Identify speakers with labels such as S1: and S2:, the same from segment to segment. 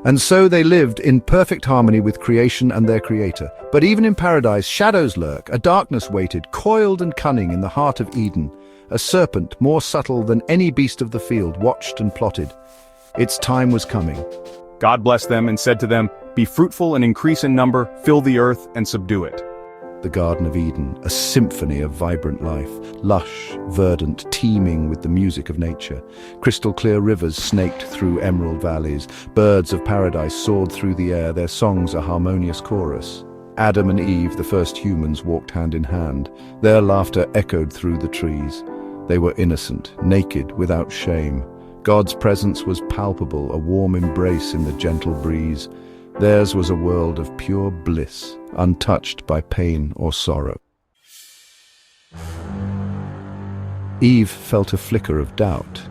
S1: And so they lived in perfect harmony with creation and their creator. But even in paradise, shadows lurk, a darkness waited, coiled and cunning in the heart of Eden. A serpent, more subtle than any beast of the field, watched and plotted. Its time was coming.
S2: God blessed them and said to them, "Be fruitful and increase in number, fill the earth and subdue it."
S1: The Garden of Eden, a symphony of vibrant life, lush, verdant, teeming with the music of nature. Crystal clear rivers snaked through emerald valleys. Birds of paradise soared through the air, their songs a harmonious chorus. Adam and Eve, the first humans, walked hand in hand. Their laughter echoed through the trees. They were innocent, naked, without shame. God's presence was palpable, a warm embrace in the gentle breeze. Theirs was a world of pure bliss, untouched by pain or sorrow. Eve felt a flicker of doubt.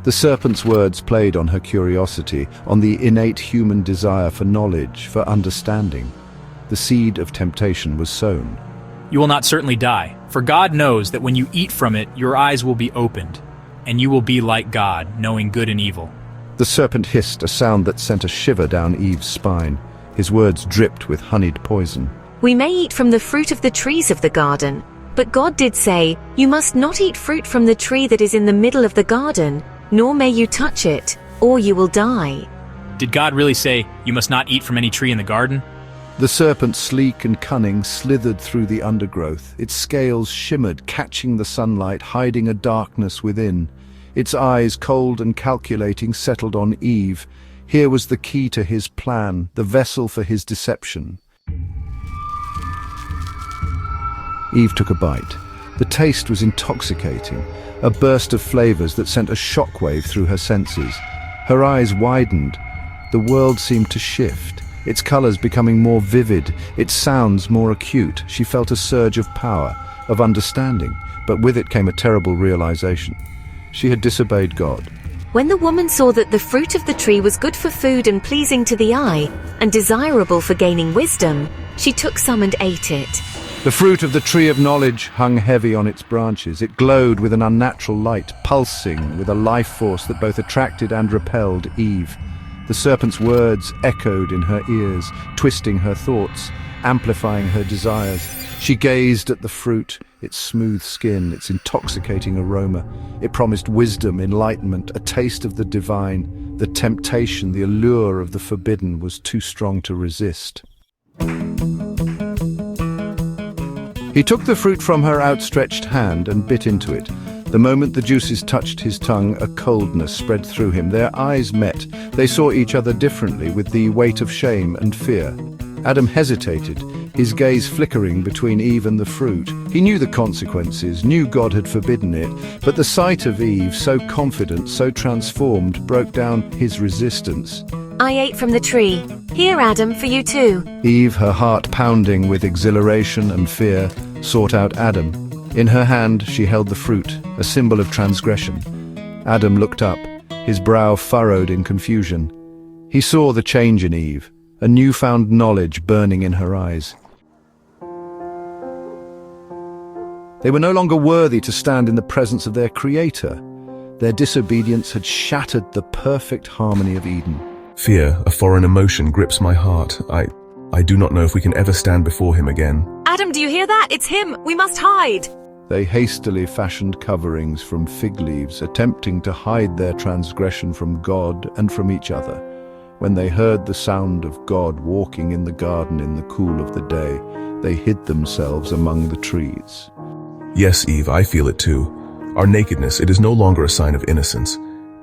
S1: The serpent's words played on her curiosity, on the innate human desire for knowledge, for understanding. The seed of temptation was sown.
S3: You will not certainly die, for God knows that when you eat from it, your eyes will be opened, and you will be like God, knowing good and evil.
S1: The serpent hissed, a sound that sent a shiver down Eve's spine. His words dripped with honeyed poison.
S4: We may eat from the fruit of the trees of the garden, but God did say, "You must not eat fruit from the tree that is in the middle of the garden, nor may you touch it, or you will die."
S3: Did God really say, "You must not eat from any tree in the garden"?
S1: The serpent, sleek and cunning, slithered through the undergrowth. Its scales shimmered, catching the sunlight, hiding a darkness within. Its eyes, cold and calculating, settled on Eve. Here was the key to his plan, the vessel for his deception. Eve took a bite. The taste was intoxicating, a burst of flavors that sent a shockwave through her senses. Her eyes widened. The world seemed to shift, its colors becoming more vivid, its sounds more acute. She felt a surge of power, of understanding, but with it came a terrible realization. She had disobeyed God.
S4: When the woman saw that the fruit of the tree was good for food and pleasing to the eye, and desirable for gaining wisdom, she took some and ate it.
S1: The fruit of the tree of knowledge hung heavy on its branches. It glowed with an unnatural light, pulsing with a life force that both attracted and repelled Eve. The serpent's words echoed in her ears, twisting her thoughts, amplifying her desires. She gazed at the fruit, its smooth skin, its intoxicating aroma. It promised wisdom, enlightenment, a taste of the divine. The temptation, the allure of the forbidden was too strong to resist. He took the fruit from her outstretched hand and bit into it. The moment the juices touched his tongue, a coldness spread through him. Their eyes met. They saw each other differently, with the weight of shame and fear. Adam hesitated, his gaze flickering between Eve and the fruit. He knew the consequences, knew God had forbidden it, but the sight of Eve, so confident, so transformed, broke down his resistance.
S4: "I ate from the tree. Here, Adam, for you too."
S1: Eve, her heart pounding with exhilaration and fear, sought out Adam. In her hand she held the fruit, a symbol of transgression. Adam looked up, his brow furrowed in confusion. He saw the change in Eve, a newfound knowledge burning in her eyes. They were no longer worthy to stand in the presence of their Creator. Their disobedience had shattered the perfect harmony of Eden.
S5: Fear, a foreign emotion, grips my heart. I do not know if we can ever stand before him again.
S4: "Adam, do you hear that? It's him! We must hide!"
S1: They hastily fashioned coverings from fig leaves, attempting to hide their transgression from God and from each other. When they heard the sound of God walking in the garden in the cool of the day, they hid themselves among the trees.
S5: Yes, Eve, I feel it too. Our nakedness, it is no longer a sign of innocence.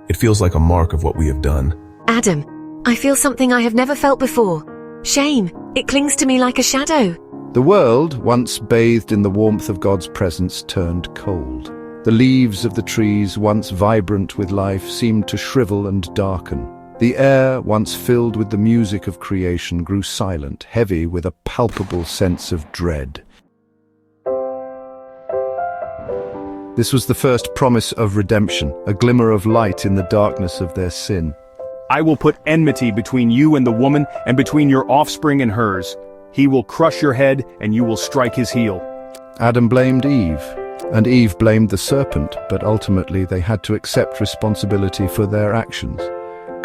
S5: It feels like a mark of what we have done.
S4: "Adam, I feel something I have never felt before. Shame. It clings to me like a shadow."
S1: The world, once bathed in the warmth of God's presence, turned cold. The leaves of the trees, once vibrant with life, seemed to shrivel and darken. The air, once filled with the music of creation, grew silent, heavy with a palpable sense of dread. This was the first promise of redemption, a glimmer of light in the darkness of their sin.
S2: "I will put enmity between you and the woman, and between your offspring and hers. He will crush your head, and you will strike his heel."
S1: Adam blamed Eve, and Eve blamed the serpent, but ultimately they had to accept responsibility for their actions.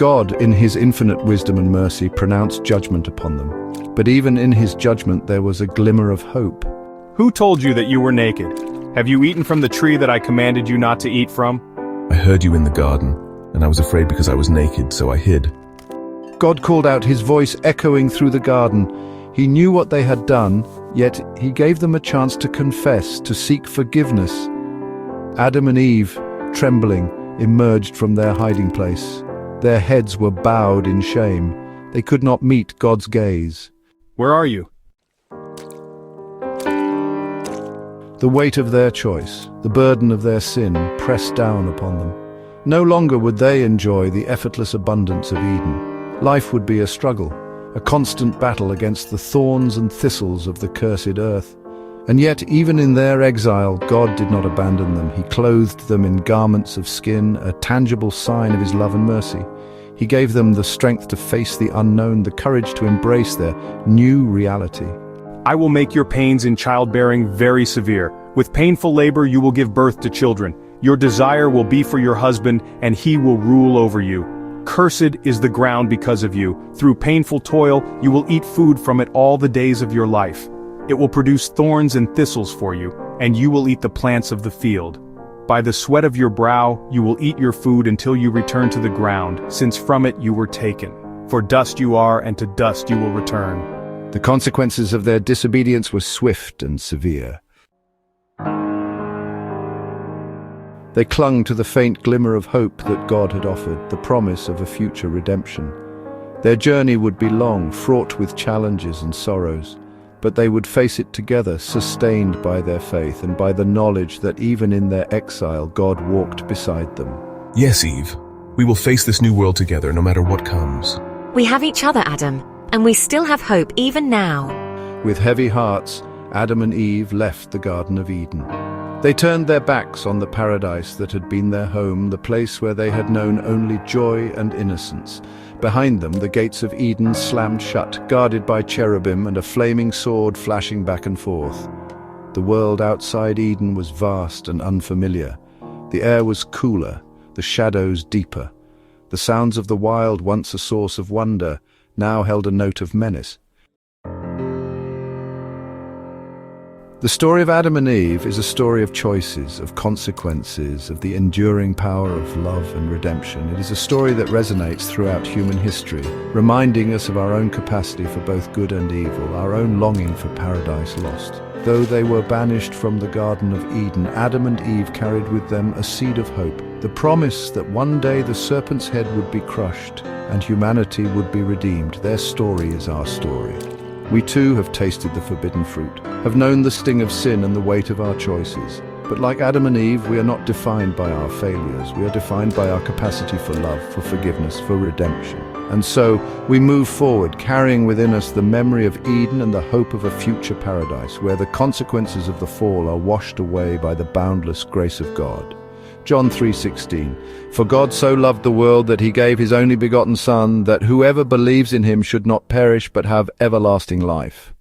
S1: God, in his infinite wisdom and mercy, pronounced judgment upon them. But even in his judgment there was a glimmer of hope.
S2: Who told you that you were naked? Have you eaten from the tree that I commanded you not to eat from?
S5: I heard you in the garden, and I was afraid because I was naked, so I hid.
S1: God called out, his voice echoing through the garden. He knew what they had done, yet he gave them a chance to confess, to seek forgiveness. Adam and Eve, trembling, emerged from their hiding place. Their heads were bowed in shame. They could not meet God's gaze.
S2: Where are you?
S1: The weight of their choice, the burden of their sin, pressed down upon them. No longer would they enjoy the effortless abundance of Eden. Life would be a struggle, a constant battle against the thorns and thistles of the cursed earth. And yet, even in their exile, God did not abandon them. He clothed them in garments of skin, a tangible sign of his love and mercy. He gave them the strength to face the unknown, the courage to embrace their new reality.
S2: I will make your pains in childbearing very severe. With painful labor you will give birth to children. Your desire will be for your husband, and he will rule over you. Cursed is the ground because of you. Through painful toil you will eat food from it all the days of your life. It will produce thorns and thistles for you, and you will eat the plants of the field. By the sweat of your brow you will eat your food until you return to the ground, since from it you were taken. For dust you are, and to dust you will return.
S1: The consequences of their disobedience were swift and severe. They clung to the faint glimmer of hope that God had offered, the promise of a future redemption. Their journey would be long, fraught with challenges and sorrows, but they would face it together, sustained by their faith and by the knowledge that even in their exile, God walked beside them.
S5: Yes, Eve. We will face this new world together, no matter what comes.
S4: We have each other, Adam, and we still have hope even now.
S1: With heavy hearts, Adam and Eve left the Garden of Eden. They turned their backs on the paradise that had been their home, the place where they had known only joy and innocence. Behind them, the gates of Eden slammed shut, guarded by cherubim and a flaming sword flashing back and forth. The world outside Eden was vast and unfamiliar. The air was cooler, the shadows deeper. The sounds of the wild, once a source of wonder, now held a note of menace. The story of Adam and Eve is a story of choices, of consequences, of the enduring power of love and redemption. It is a story that resonates throughout human history, reminding us of our own capacity for both good and evil, our own longing for paradise lost. Though they were banished from the Garden of Eden, Adam and Eve carried with them a seed of hope, the promise that one day the serpent's head would be crushed and humanity would be redeemed. Their story is our story. We too have tasted the forbidden fruit, have known the sting of sin and the weight of our choices. But like Adam and Eve, we are not defined by our failures. We are defined by our capacity for love, for forgiveness, for redemption. And so, we move forward, carrying within us the memory of Eden and the hope of a future paradise, where the consequences of the fall are washed away by the boundless grace of God. John 3:16, For God so loved the world that he gave his only begotten Son, that whoever believes in him should not perish but have everlasting life.